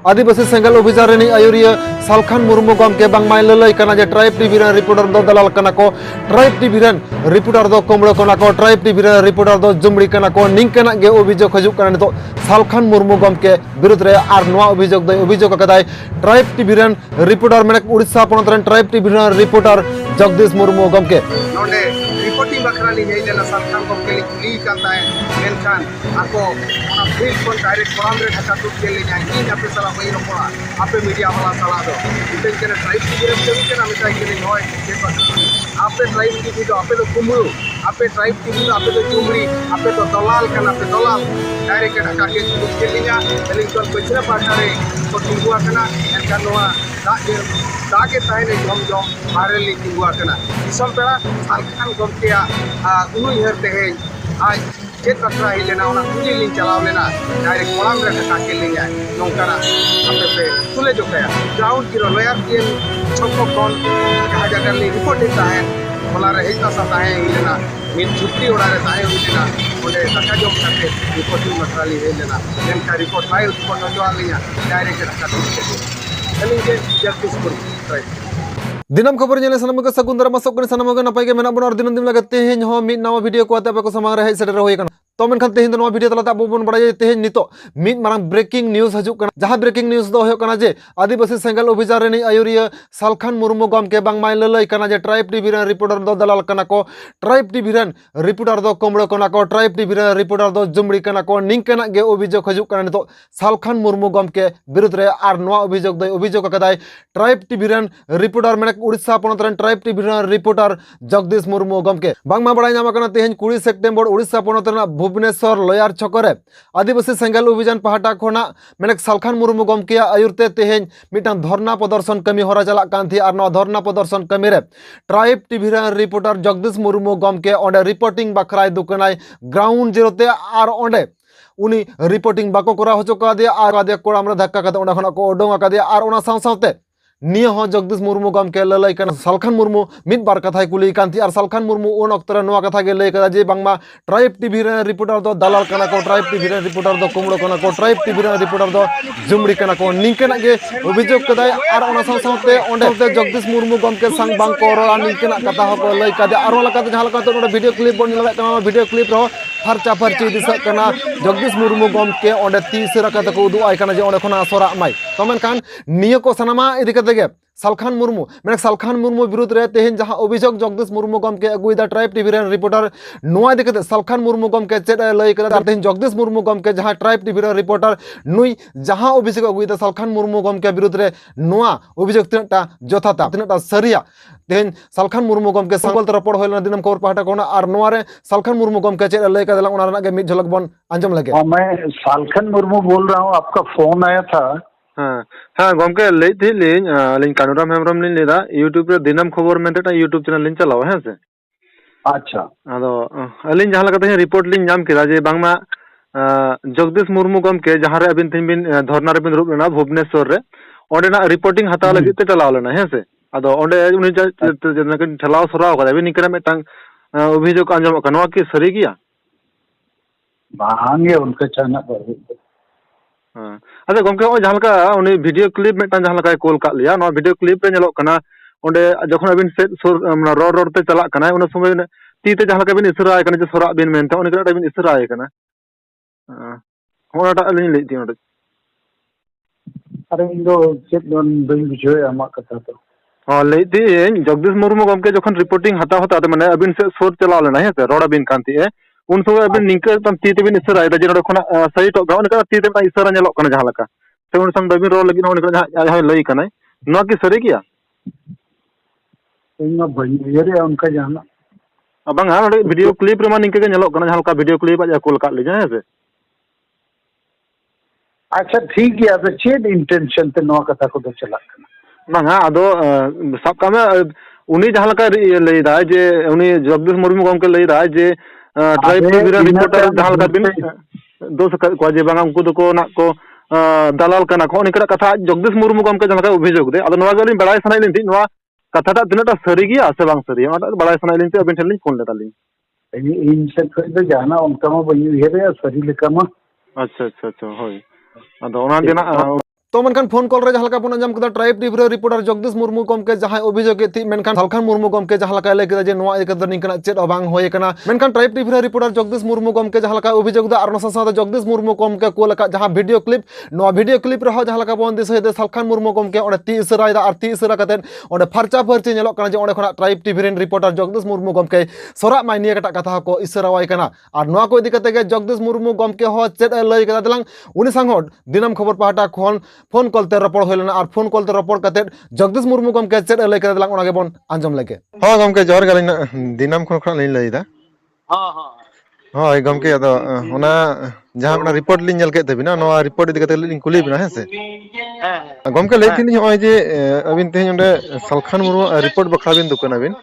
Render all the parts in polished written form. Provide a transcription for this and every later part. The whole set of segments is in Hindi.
आदिवासी सेंगल अभियान रेनी आयुरिया सालखान मुर्मू गमके बांगमाय ललय कना जे ट्राइब टीवी रेन रिपोर्टर दो दलाल कना को ट्राइब टीवी रेन रिपोर्टर दो कुमड़ो कना को ट्राइब टीवी रेन रिपोर्टर दो जुमड़ी कना को निंकना गे अभियोग हजुक कना नितो सालखान मुर्मू गमके विरुद्ध रे आर नोआ अभियोग अकादाय ट्राइब टीवी रेन रिपोर्टर मेने उड़ीसा पोनत रेन ट्राइब टीवी रेन रिपोर्टर जगदीश मुर्मू गमके नोडे रिपोर्टिंग बखरा ली है जेना सालखान गमके ली काता है मेनखान आको ओना फील्ड कोन डायरेक्ट फोरम रे ढाका टुक के ले जाए इन आपे साला वही रोपड़ा आपे मीडिया वाला साला दो इते के ट्राइब टीवी रे चलू के ना मिटा के नहीं होय के आपे ट्राइब टीवी दो आपे तो कुमड़ू आपे ट्राइब टीवी दो आपे तो चुमड़ी आपे तो दलाल कना आपे दलाल डायरेक्ट ढाका के टुक के लिया एलिंगटन बचरा पाटा रे को टिंगुआ कना एनका नोआ दागे ताइने जम मारे ली टिंगुआ कना दिसम पेड़ा सालखान गमकेया उनु हर तेहे आज चेत बखरा ही लेना ओना कुली लिंग चलाव लेना डायरेक्ट कोलाम रे ढाका के लिया नोंकाना आपे पे तुले जो कया ग्राउंड की लॉयर के छक्को कौन कहा जाकर ली रिपोर्ट देता है बोला रहे इतना सा ताहे ही लेना मिन छुट्टी उड़ा रे ताहे ही लेना ओले ढाका जो करके रिपोर्टिंग बखरा ली है लेना लेन का रिपोर्ट लाइव रिपोर्ट जो आ लिया डायरेक्ट ढाका के एलिंगे जगदीशपुर राइट दिनम खबर नेले सनमगे सगुंदर मसक सनमगे नपाय के मेना बन दिन दिन लगे तेहेन हो मिद नवा वीडियो को आते को समांग रे सेटर होय कना तो मेनखान तेहेन दो नवा वीडियो तलाते अब बन बड़ाय तेहेन नितो मिद मारंग ब्रेकिंग न्यूज हजुक कना जहां ब्रेकिंग न्यूज दो होय कना जे आदिवासी सेंगल अभियान रेनी आयुरिया सालखान मुर्मू गमके बांगमाय ललय कना जे ट्राइब टीवी रेन रिपोर्टर दो दलाल कना को ट्राइब टीवी रेन रिपोर्टर दो कुमड़ो कना को ट्राइब टीवी रेन रिपोर्टर दो जुमड़ी कना को निंकना गे अभियोग हजुक कना नितो सालखान मुर्मू गमके विरुद्ध रे आर नोआ अभियोग अकादाय ट्राइब टीवी रेन रिपोर्टर मेने उड़ीसा पोनत रेन ट्राइब टीवी रेन रिपोर्टर जगदीश मुर्मू गमके बांगमा बड़ाय नाम कना तेहेन 20 सेप्टेम्बर उड़ीसा पोनत रेन भुवनेश्वर लॉयर छकरे आदिवासी सेंगल अभियान पहाटा खोना मेने सालखान मुर्मू गमके आयुरते तेहेन मिटान धरना प्रदर्शन कमी होरा चला कान थी आर नोआ धरना प्रदर्शन कमी रे ट्राइब टीवी रेन रिपोर्टर जगदीश मुर्मू गमके ओंडे रिपोर्टिंग बखराय दुकनाय ग्राउंड जीरो ते आर ओंडे उनी रिपोर्टिंग बाको करा होचो का दिया आर आदे कोड़ाम रे धक्का काते ओंडा खना को ओडोंग का दिया आर ओना साव सावते निया हो जगदीश मुर्मू गमके ललय कना सालखान मुर्मू मिद बार कथाय कुली कांती आर सालखान मुर्मू उन अक्तरे नोआ कथा के लय कदा जे बांगमा ट्राइब टीवी रे रिपोर्टर दो दलाल कना को ट्राइब टीवी रे रिपोर्टर दो कुमड़ो कना को ट्राइब टीवी रे रिपोर्टर दो जुमड़ी कना को निंकना गे अभियोग कदाय आर ओना साव सावते ओंडे जगदीश मुर्मू गमके संग बांग को रो निंकना कथा हो को लय कदा आर ओला कथा जहां लका तो वीडियो क्लिप बन लगा कना वीडियो क्लिप रो फरचा फरची दिसा कना जगदीश मुर्मू गमके ओंडे तीस रका को उदु आय कना जे ओंडे खना सोरा माय तो मेनखान निया को सनामा इदि कते गे सालखान मुर्मू मैंने सालखान मुर्मू विरुद्ध रे तेहेन जहां अभियोग जगदीश मुर्मू गमके अगुइदा ट्राइब टीवी रेन रिपोर्टर नोआ दिकते सालखान मुर्मू गमके चेड लय कदा तेहेन जगदीश मुर्मू गमके जहां ट्राइब टीवी रेन रिपोर्टर नुई जहां अभियोग अगुइदा सालखान मुर्मू गमके विरुद्ध रे नोआ अभियोग तिनटा जथाता तिनटा सरिया तेहेन सालखान मुर्मू गमके संगल रपड़ होयना दिनम खबर पहाटा कोना आर नोआ रे सालखान मुर्मू गमके चेड लय कदा ओना रना गे मिद झलक बन अंजम लगे। मैं सालखान मुर्मू बोल रहा हूँ, आपका फोन आया था। हाँ हाँ गमके ले थी लिन लिन कानुराम हेमरम लिन लेदा यूट्यूब रे दिनम खबर मेंटे यूट्यूब चैनल लिन चलाव है से अच्छा आदो अलिन जहां लगा रिपोर्ट लिन नाम केदा जे बांगमा जगदीश मुर्मू गमके जहां रे अबिन थिन बिन धरना रे बिन रुप लेना भुवनेश्वर रे ओंडेना रिपोर्टिंग हता लगी ते चलाव लेना है से आदो ओंडे उनी जनक ठलाव सराव कदा बिन निकरा मेटांग अभियोग अंजम कनवा की सरी गया बांगे उनके चैनल पर। हाँ अच्छा गमके ओ जहां लका उनी वीडियो क्लिप मेटांग जहां लका कॉल का लिया नो वीडियो क्लिप रे नेलो कना ओंडे जखन अबिन से रोड रोड ते चला कना उन समय ती ते जहां लका बिन इसरा आय कना जे सोरा बिन मेनते उनी कना बिन इसरा आय कना ओनाटा अलिन ले ती ओंडे अरे इन दो चेक दोन बई बुझे अमा कथा तो हां ले ती जगदीश मुर्मू गमके जखन रिपोर्टिंग हता होता ते माने अबिन से सोर चला लेना है से रोड अबिन कांती ए उन समय अबिन निंके तम ती ते बिन इसरा आय जे नोड खना सही तो गाउन का ती ते इसरा नेलो कना जहां लका से उन संग बिन रो लगी उन कना जहां लई कना नो की सरी किया इन बई येरे उनका जहां abang ha वीडियो क्लिप रे मा निंके के नेलो कना जहां लका वीडियो क्लिप आ कॉल का ले जाय से अच्छा ठीक है अब चेड इंटेंशन ते नो कथा को तो चला बांगा आदो सब कामे उनी जहां लका लई दा जे उनी जगदीश मुर्मू गमके लई दा जे ट्राइब टीवी रे रिपोर्टर जहां लका बिन दोस को जे बांगा उनको को ना को दलाल कना को निकरा कथा जगदीश मुर्मू गमके जहां लका अभियोग दे आदो नवा गलिन बड़ाय सनाय लिन थी नवा कथाटा तिनटा सरी गया से बांग सरी ओना बड़ाय सनाय लिन थी अबिन ठेलिन फोन लेता लिन इन से कोई जाना उनका मा बई येरे सरी लेका मा अच्छा अच्छा अच्छा होय आदो ओना देना तो मनखान फोन कॉल रे जहां लका बन अंजाम कदा ट्राइब टीवी रे रिपोर्टर जगदीश मुर्मू गमके जहां अभियोग थी मेनखान सालखान मुर्मू गमके जहां लका लay कदा जे नोआ इकदा निकना चेद बांग होय कना मेनखान ट्राइब टीवी रे रिपोर्टर जगदीश मुर्मू गमके जहां लका अभियोग दा आर साथ जगदीश मुर्मू गमके को लका जहां वीडियो क्लिप नोआ वीडियो क्लिप रे जहां लका बन दिस होय सालखान मुर्मू गमके ओंडे ती इसरा दा आर ती इसरा कते ओंडे फरचा फरची नेलो कना जे ओंडे खना ट्राइब टीवी रे रिपोर्टर जगदीश मुर्मू गमके सोरा माइनिया कटा कथा को इसरा वाय कना आर नोआ को इदी कते गे जगदीश मुर्मू गमके हो चेद लay कदा दलांग उनी सांग दिनम खबर पाहटा खोन फोन कॉल ते रपड़ होय लेना आर फोन कॉल ते रपड़ कते जगदीश मुर्मू गमके चेद लay कदा दलांग ओना गे बन आंजम लेके हां गमके जोहर गालिन दिनम खन खन लay लay दा हाँ हाँ हां गमके अदो ओना जहां ओना रिपोर्ट लिन जल के तबिना नोआ रिपोर्ट इदी कते लिन कुली बिना है से गमके लay थिनी होय जे अबिन तेहन ओंडे सालखान मुर्मू रिपोर्ट बखरा बिन दुकान अबिन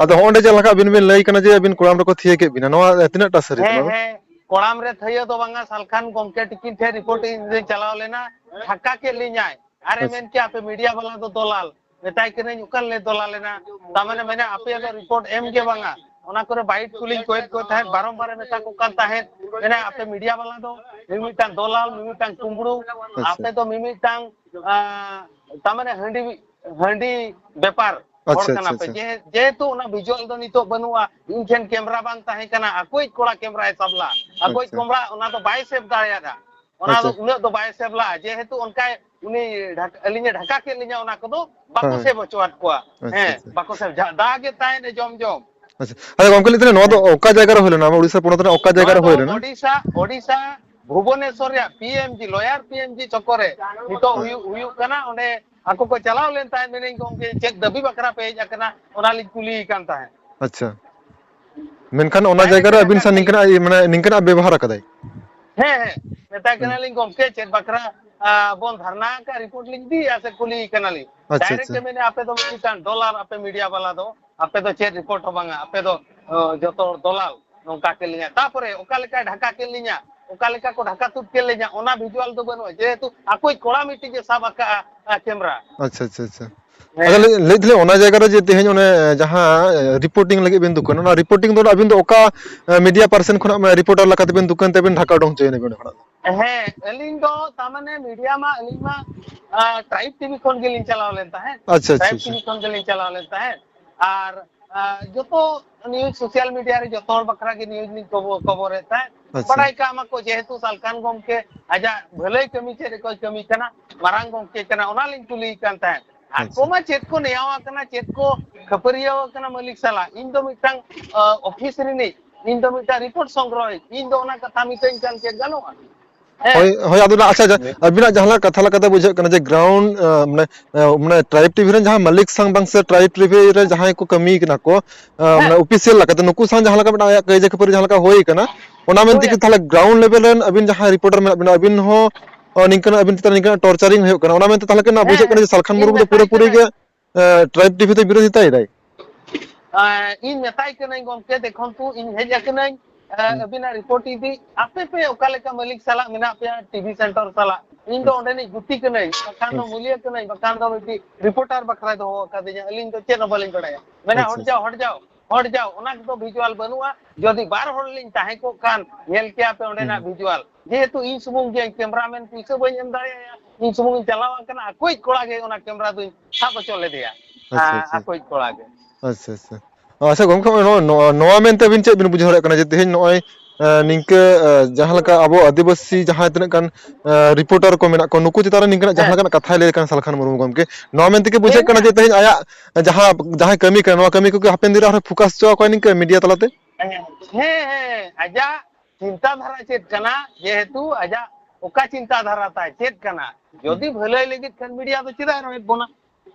अदो ओंडे जलका अबिन बिन लay कना जे अबिन कोराम रे को थिए के बिना नोआ तिना टा सरी तमा कोड़ाम रे थइयो तो बांगा सालखान गमके टिकिन थे रिपोर्ट इन चलाव लेना ढाका के लिजाय अरे मेन के आपे मीडिया वाला तो दलाल मेताय के नहीं उकल ले दलाल लेना तामाने मैंने आपे अगर रिपोर्ट एम के बांगा ओना करे बाइट कुलिंग कोएत को थाहे बारंबार मेता को कर ताहे मैंने आपे मीडिया वाला दो मिमिटां दलाल मिमिटां कुंबड़ू आपे तो मिमिटां तामाने हंडी व्यापार जेहेतु विजुअल दो नितो बनुआ इनखेन कैमरा बांग ताहे कना अकोई कोड़ा कैमरा सबला अकोई कोमरा ओना तो बाय सेव दायादा ओना तो उन तो बाय सेवला जेहेतु उनका उनी अलिने ढाका के लिया ओना को दो बाको सेव बचवात को बाको सेव दागे ताहे ने जम अच्छा अरे गमके लितने नो तो ओका जगह रे होलेना ओडिसा पोनत रे ओका जगह रे होलेना ओडिसा भुवनेश्वर या पीएमजी लॉयर पीएमजी चक्करे नितो हुयु कना ओने ako ko chalaw len tayo mening gomke check dabi bakra page akana ona li kuli kan tayo अच्छा मेनखान ओना जगह रे अबिन सा निकना माने निकना व्यवहार कदाई है मेता कना लिंग गमके चेक बकरा बोन धरना का रिपोर्ट लिख दी ऐसे कुली कना ली डायरेक्ट मैंने आपे तो मिटान डॉलर आपे मीडिया वाला दो आपे तो चेक रिपोर्ट होबांगा आपे तो जो तो दलाल नोका के लिया तापरे ओका लेका ढाका के लिया ओका लेका को ढाका तुट के लिया ओना विजुअल तो बनो जेहेतु आकोई कोड़ा मिट्टी जे सब का कैमरा अच्छा अच्छा अच्छा अगर ले दिले ओना जगह रे जे तेहन ओने जहां रिपोर्टिंग लगे बिन दुकान ओना रिपोर्टिंग दो अबिन दो ओका मीडिया पर्सन खना रिपोर्टर लका बिन दुकान ते बिन ढाका डोंग चेने बिन खना है एलिंग दो तामाने मीडिया मा एलिंग मा ट्राइब टीवी कोन के लिन चलाव लेता है अच्छा ट्राइब टीवी कोन के लिन चलाव लेता है और जो तो न्यूज़ सोशल मीडिया रे जो तोड़ बकरा के न्यूज़ नि खबर रहता है बड़ाई काम को जेहेतु सालखान गमके आजा भले कमी चे कोई कमी कना मारांग गमके कना ओना लिन कुली कांता है आको मा चेत को नेयावा कना चेत को खपरिया कना मालिक साला इन दो मिटांग ऑफिस रे नि इन दो मिटा रिपोर्ट संग्रह इन दो ओना कथा मिटेन कान चेत गानोआ होय होय आदुना अच्छा अबिना जहला कथा लकते बुझे कना जे ग्राउंड माने ट्राइब टीवी रे जहां मालिक संग बांग से ट्राइब टीवी रे जहां को कमी कना को माने ऑफिशियल लकते नुकु संग जहां लका बना कई जे खपर जहां लका होई कना ओना मेन तिक थाला ग्राउंड लेवल रेन अबिन जहां रिपोर्टर में अबिन हो निकन अबिन त निकन टॉर्चरिंग हो कना ओना मेन थाला कना बुझे कना जे सालखान मुर्मू तो पूरे पूरे के ट्राइब टीवी तो विरोधिता इदाई इन मेताई कना गमके देखन तू इन हेजा कना अबिना रिपोर्ट इदी आपे पे ओकाले का मालिक साला मेना पे टीवी सेंटर साला इन दो ओंडे नि गुटी कने बखान दो मूल्य कने बखान दो मिटी रिपोर्टर बखरा दो का दे अलिंग तो चेन बलिंग बड़ाया मैंने हट जाओ ओना तो विजुअल बनुआ जदी बार होड़ लिंग ताहे को कान नेल के आपे ओंडे ना विजुअल जेहेतु इन सुमुंग जे कैमरामैन पीछे बई एम दाड़िया इन सुमुंग चलावा कना कोई कोड़ा गे ओना कैमरा दो साब चले दिया कोई कोड़ा गे अच्छा अच्छा अच्छा गमके नोआ मेनते बिन चे बिन बुझ हरे कना जे तेहन नोय निंके जहां लका अबो आदिवासी जहां तने कन रिपोर्टर को मेना को नुकु चितार निंकना जहां कन कथा ले कन सालखान मुर्मू गमके नोआ मेनते के बुझे कना जे तेहन आया जहां कमी कन नोआ कमी को हापेन दिरा फोकस चो को निंके मीडिया तलाते हे आजा चिंता धारा चेत कना जेहेतु आजा ओका चिंता धारा ता चेत कना जदी भले लगित कन मीडिया तो चिदा रहित बोना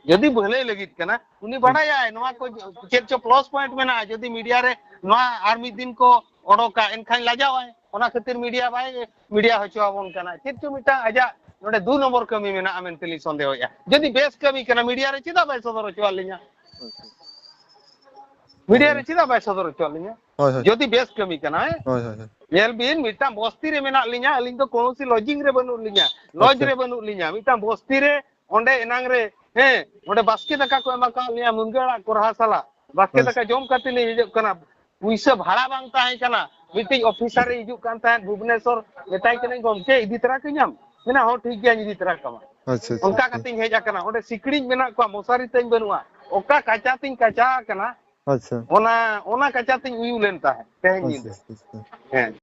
यदि भले लगित कना उनी बड़ाया है नोआ को चेत चो प्लस पॉइंट में ना यदि मीडिया रे नोआ आर्मी दिन को ओडोका एनखान लाजाव है ओना खातिर मीडिया बाय मीडिया हचवा बोन कना चेत चो मिटा आजा नोडे 2 नंबर कमी में ना आमेन तेली संदेह होया यदि बेस कमी कना मीडिया रे चिदा बाय सदर हचवा लिया मीडिया रे चिदा बाय सदर हचवा लिया यदि बेस कमी कना है येल बिन मिटा बस्ती रे मेना लिया अलिंग तो कोनोसी लॉजिंग रे बनु लिया लॉज रे बनु लिया मिटा बस्ती रे ओंडे एनांग रे हे ओंडे बास्के दका को एमा का लिया मुनगेड़ा कोरहा साला बास्के दका जम काते ले हिजु कना पुइसा भाड़ा बांग ताहे कना मिटिंग ऑफिसर रे हिजु कान ताहे भुवनेश्वर मेताई कने गमके इदी तरह के नाम मेना हो ठीक गया इदी तरह कमा अच्छा अच्छा उनका कतिंग हेज आकना ओडे सिकड़ी मेना को मोसारी तेन बनुआ ओका काचा तिंग काचा आकना अच्छा ओना कचा तिंग उयु लेन ताहे तेहें अच्छा नींद अच्छा हैं